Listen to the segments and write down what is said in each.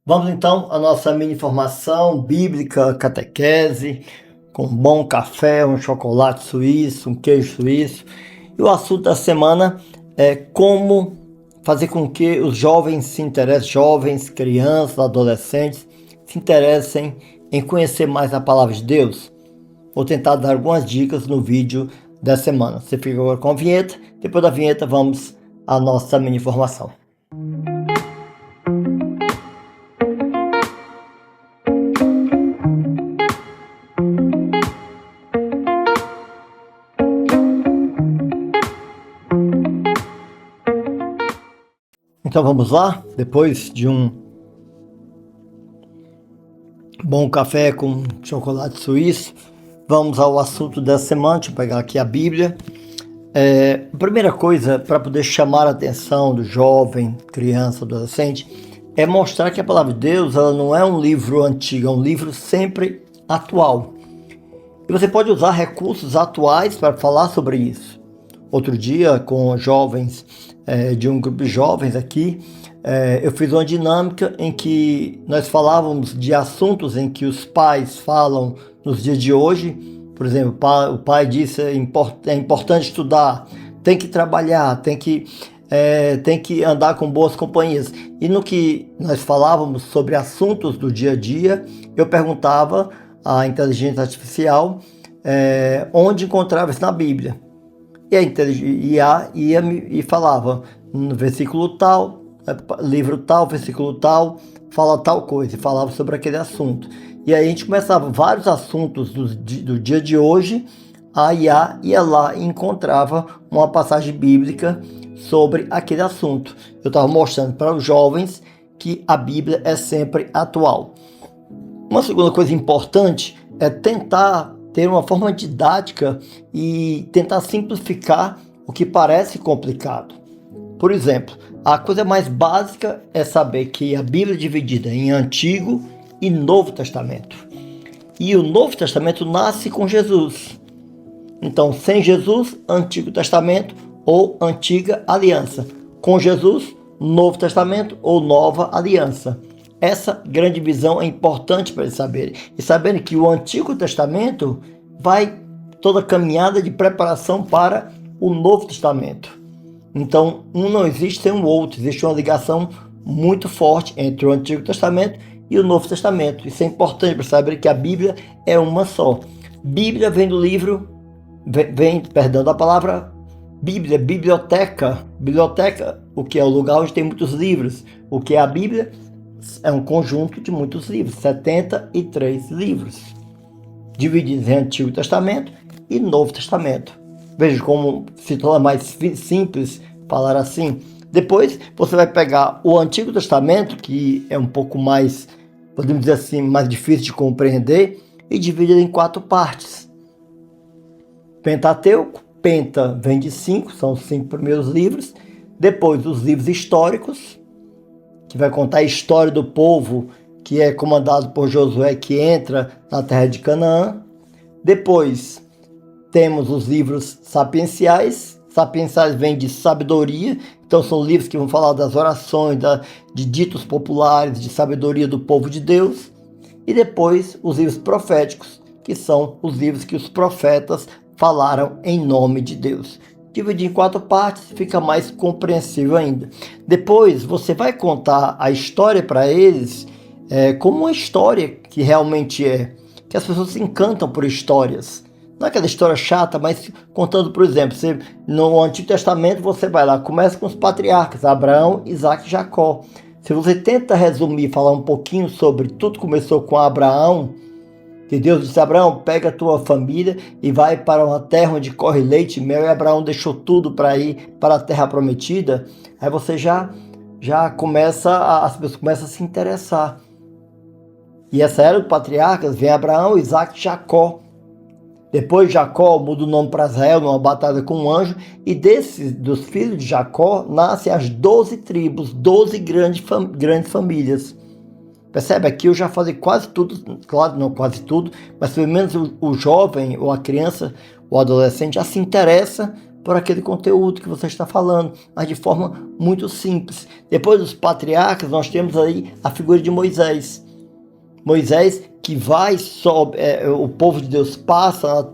Vamos então à nossa mini formação bíblica, catequese, com um bom café, um chocolate suíço, um queijo suíço. E o assunto da semana é como fazer com que os jovens se interessem, jovens, crianças, adolescentes, se interessem em conhecer mais a palavra de Deus. Vou tentar dar algumas dicas no vídeo da semana. Você fica agora com a vinheta, depois da vinheta vamos à nossa mini formação. Então vamos lá, depois de um bom café com chocolate suíço, vamos ao assunto da semana. Deixa eu pegar aqui a Bíblia. A primeira coisa para poder chamar a atenção do jovem, criança, adolescente, é mostrar que a palavra de Deus ela não é um livro antigo, é um livro sempre atual. E você pode usar recursos atuais para falar sobre isso. Outro dia, com jovens de um grupo de jovens aqui, eu fiz uma dinâmica em que nós falávamos de assuntos em que os pais falam nos dias de hoje. Por exemplo, o pai disse é importante estudar, tem que trabalhar, tem que andar com boas companhias. E no que nós falávamos sobre assuntos do dia a dia, eu perguntava à inteligência artificial onde encontrava isso na Bíblia. E a IA ia falava no versículo tal, livro tal, versículo tal, fala tal coisa, e falava sobre aquele assunto. E aí a gente começava vários assuntos do dia de hoje, a IA ia lá e encontrava uma passagem bíblica sobre aquele assunto. Eu estava mostrando para os jovens que a Bíblia é sempre atual. Uma segunda coisa importante é tentar ter uma forma didática e tentar simplificar o que parece complicado. Por exemplo, a coisa mais básica é saber que a Bíblia é dividida em Antigo e Novo Testamento. E o Novo Testamento nasce com Jesus. Então, sem Jesus, Antigo Testamento ou Antiga Aliança. Com Jesus, Novo Testamento ou Nova Aliança. Essa grande visão é importante para eles saberem. E saberem que o Antigo Testamento vai toda a caminhada de preparação para o Novo Testamento. Então, um não existe sem o outro. Existe uma ligação muito forte entre o Antigo Testamento e o Novo Testamento. Isso é importante para saber que a Bíblia é uma só. Bíblia vem do livro, da palavra Bíblia, biblioteca. Biblioteca, o que é o lugar onde tem muitos livros. O que é a Bíblia? É um conjunto de muitos livros, 73 livros, divididos em Antigo Testamento e Novo Testamento. Veja como se torna mais simples falar assim. Depois você vai pegar o Antigo Testamento, que é um pouco mais, podemos dizer assim, mais difícil de compreender, e dividir em 4 partes. Pentateuco, Penta vem de 5, são os 5 primeiros livros. Depois os livros históricos, que vai contar a história do povo que é comandado por Josué, que entra na terra de Canaã. Depois temos os livros sapienciais. Sapienciais vem de sabedoria, então são livros que vão falar das orações, de ditos populares, de sabedoria do povo de Deus. E depois os livros proféticos, que são os livros que os profetas falaram em nome de Deus. Dividir em 4 partes fica mais compreensível ainda. Depois você vai contar a história para eles como uma história que realmente é. Que as pessoas se encantam por histórias. Não é aquela história chata, mas contando, por exemplo, no Antigo Testamento você vai lá, começa com os patriarcas, Abraão, Isaac e Jacó. Se você tenta resumir, falar um pouquinho sobre tudo que começou com Abraão, que Deus disse a Abraão, pega a tua família e vai para uma terra onde corre leite e mel, e Abraão deixou tudo para ir para a terra prometida, aí você já começa, as pessoas começam a se interessar. E essa era dos patriarcas, vem Abraão, Isaac e Jacó. Depois Jacó muda o nome para Israel numa batalha com um anjo, e dos filhos de Jacó nascem as 12 tribos, 12 grandes famílias. Percebe? Aqui eu já falei quase tudo, claro, não quase tudo, mas pelo menos o jovem, ou a criança, ou adolescente já se interessa por aquele conteúdo que você está falando, mas de forma muito simples. Depois dos patriarcas, nós temos aí a figura de Moisés. Moisés que vai, sobe, o povo de Deus passa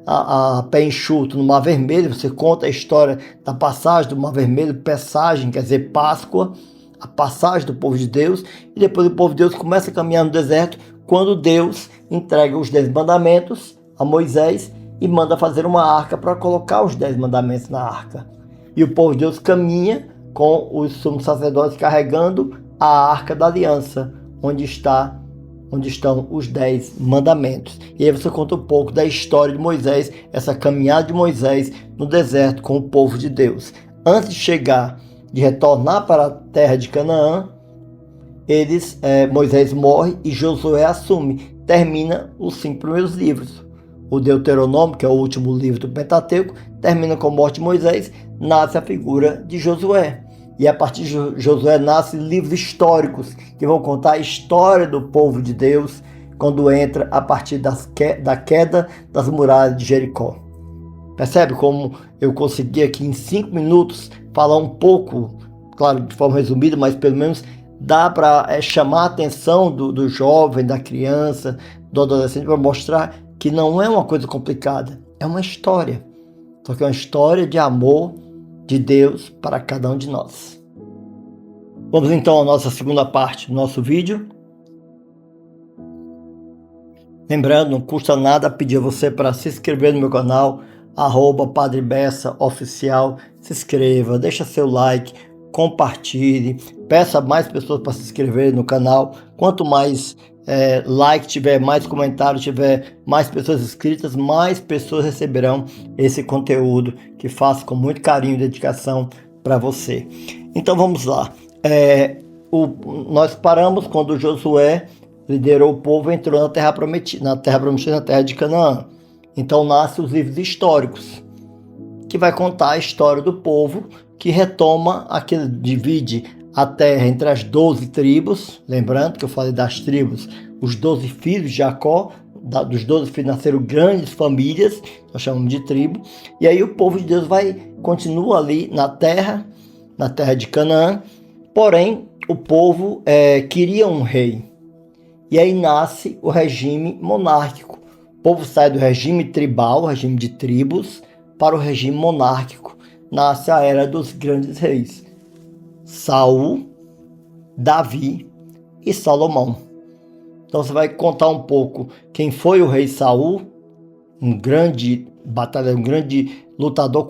a pé enxuto no Mar Vermelho. Você conta a história da passagem do Mar Vermelho, passagem, quer dizer, Páscoa, a passagem do povo de Deus, e depois o povo de Deus começa a caminhar no deserto, quando Deus entrega os 10 mandamentos a Moisés e manda fazer uma arca para colocar os 10 mandamentos na arca. E o povo de Deus caminha com os sumos sacerdotes carregando a arca da aliança, onde estão os 10 mandamentos. E aí você conta um pouco da história de Moisés, essa caminhada de Moisés no deserto com o povo de Deus. Antes de retornar para a terra de Canaã, Moisés morre e Josué assume. Termina os 5 primeiros livros. O Deuteronômio, que é o último livro do Pentateuco, termina com a morte de Moisés, nasce a figura de Josué. E a partir de Josué nascem livros históricos que vão contar a história do povo de Deus quando entra a partir da queda das muralhas de Jericó. Percebe como eu consegui aqui em 5 minutos falar um pouco, claro, de forma resumida, mas pelo menos dá para chamar a atenção do jovem, da criança, do adolescente, para mostrar que não é uma coisa complicada, é uma história. Só que é uma história de amor de Deus para cada um de nós. Vamos então à nossa segunda parte do nosso vídeo. Lembrando, não custa nada pedir a você para se inscrever no meu canal, @Padre Bessa Oficial. Se inscreva, deixa seu like, compartilhe, peça mais pessoas para se inscrever no canal. Quanto mais like tiver, mais comentários tiver, mais pessoas inscritas, mais pessoas receberão esse conteúdo que faço com muito carinho e dedicação para você. Então vamos lá. Nós paramos quando Josué liderou o povo e entrou na terra prometida, na terra de Canaã. Então nascem os livros históricos, que vai contar a história do povo, que retoma aquele, divide a terra entre as 12 tribos. Lembrando que eu falei das tribos, os 12 filhos de Jacó, dos 12 filhos nasceram grandes famílias, nós chamamos de tribo. E aí o povo de Deus continua ali na terra de Canaã. Porém, o povo queria um rei. E aí nasce o regime monárquico. O povo sai do regime tribal, regime de tribos, para o regime monárquico. Nasce a era dos grandes reis: Saul, Davi e Salomão. Então você vai contar um pouco quem foi o rei Saul, um grande batalhador, um grande lutador,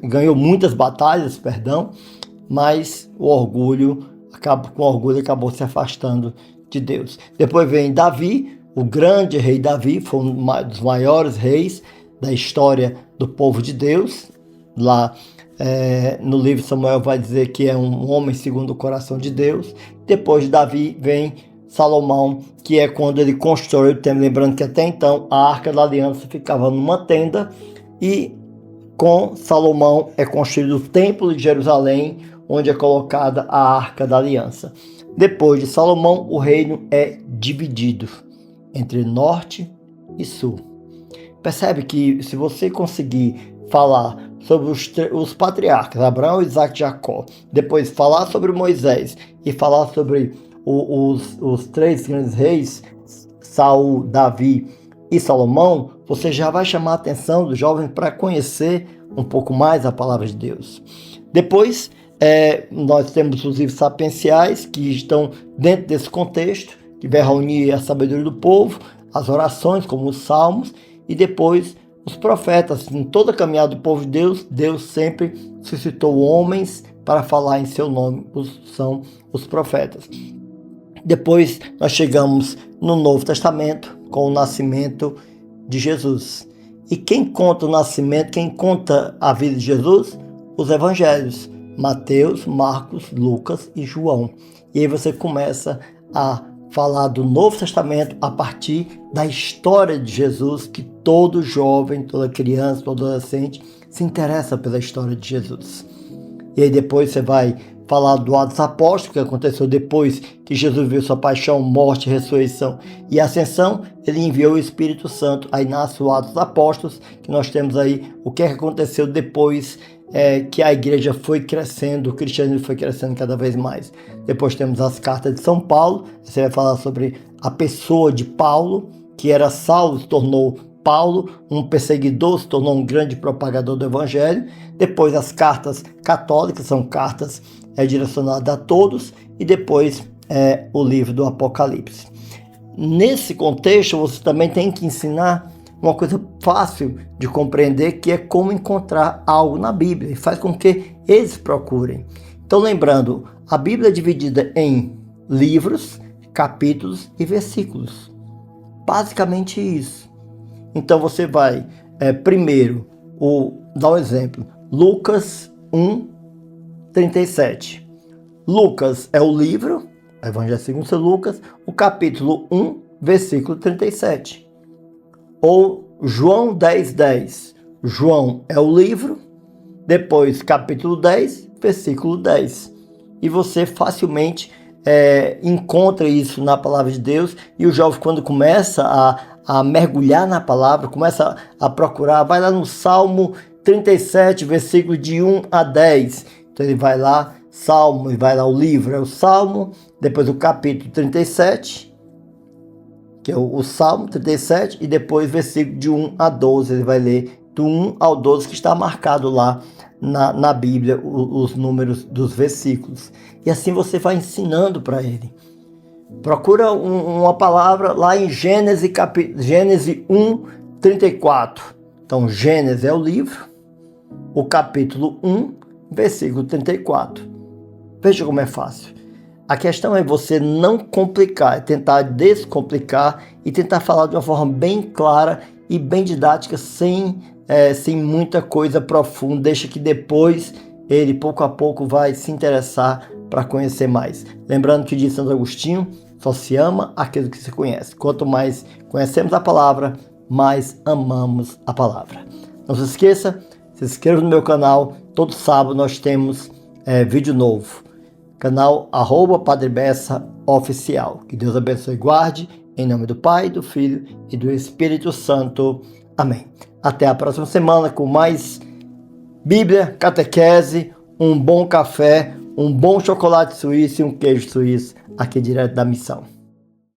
ganhou muitas batalhas, mas com orgulho acabou se afastando de Deus. Depois vem Davi, o grande rei Davi, foi um dos maiores reis da história do povo de Deus. Lá no livro de Samuel vai dizer que é um homem segundo o coração de Deus. Depois de Davi vem Salomão, que é quando ele constrói o templo. Lembrando que até então a Arca da Aliança ficava numa tenda, e com Salomão é construído o Templo de Jerusalém, onde é colocada a Arca da Aliança. Depois de Salomão, o reino é dividido entre norte e sul. Percebe que se você conseguir falar sobre os patriarcas, Abraão, Isaac e Jacó, depois falar sobre Moisés e falar sobre os 3 grandes reis, Saul, Davi e Salomão, você já vai chamar a atenção do jovem para conhecer um pouco mais a palavra de Deus. Depois, nós temos os livros sapienciais, que estão dentro desse contexto, que vai reunir a sabedoria do povo, as orações, como os salmos, e depois os profetas. Em toda a caminhada do povo de Deus, Deus sempre suscitou homens para falar em seu nome, são os profetas. Depois nós chegamos no Novo Testamento, com o nascimento de Jesus. E quem conta o nascimento, quem conta a vida de Jesus? Os evangelhos: Mateus, Marcos, Lucas e João. E aí você começa a falar do Novo Testamento a partir da história de Jesus, que todo jovem, toda criança, todo adolescente se interessa pela história de Jesus. E aí depois você vai falar do Atos Apóstolos, que aconteceu depois que Jesus viu sua paixão, morte, ressurreição e ascensão. Ele enviou o Espírito Santo. Aí nasce o Atos Apóstolos, que nós temos aí o que aconteceu depois que a igreja foi crescendo, o cristianismo foi crescendo cada vez mais. Depois temos as cartas de São Paulo. Você vai falar sobre a pessoa de Paulo, que era Saulo, se tornou Paulo, um perseguidor, se tornou um grande propagador do evangelho. Depois as cartas católicas, são cartas direcionadas a todos. E depois o livro do Apocalipse. Nesse contexto, você também tem que ensinar uma coisa fácil de compreender, que é como encontrar algo na Bíblia, e faz com que eles procurem. Então, lembrando, a Bíblia é dividida em livros, capítulos e versículos. Basicamente isso. Então você vai, primeiro, dar um exemplo, Lucas 1:37. Lucas é o livro, Evangelho segundo São Lucas, o capítulo 1, versículo 37. Ou João 10:10. João é o livro, depois capítulo 10, versículo 10. E você facilmente encontra isso na palavra de Deus. E o jovem, quando começa a mergulhar na palavra, começa a procurar, vai lá no Salmo 37, versículo de 1 a 10. Então ele vai lá, Salmo, e vai lá o livro, é o Salmo, depois o capítulo 37, que é o Salmo 37, e depois versículo de 1 a 12, ele vai ler do 1 ao 12, que está marcado lá na Bíblia, os números dos versículos. E assim você vai ensinando para ele. Procura uma palavra lá em Gênesis 1:34. Então, Gênesis é o livro, o capítulo 1, versículo 34. Veja como é fácil. A questão é você não complicar, é tentar descomplicar e tentar falar de uma forma bem clara e bem didática, sem muita coisa profunda. Deixa que depois ele, pouco a pouco, vai se interessar para conhecer mais. Lembrando que diz Santo Agostinho, só se ama aquilo que se conhece. Quanto mais conhecemos a palavra, mais amamos a palavra. Não se esqueça, se inscreva no meu canal. Todo sábado nós temos vídeo novo. Canal @Padre Bessa Oficial. Que Deus abençoe e guarde. Em nome do Pai, do Filho e do Espírito Santo. Amém. Até a próxima semana com mais Bíblia, catequese, um bom café, um bom chocolate suíço e um queijo suíço aqui direto da missão.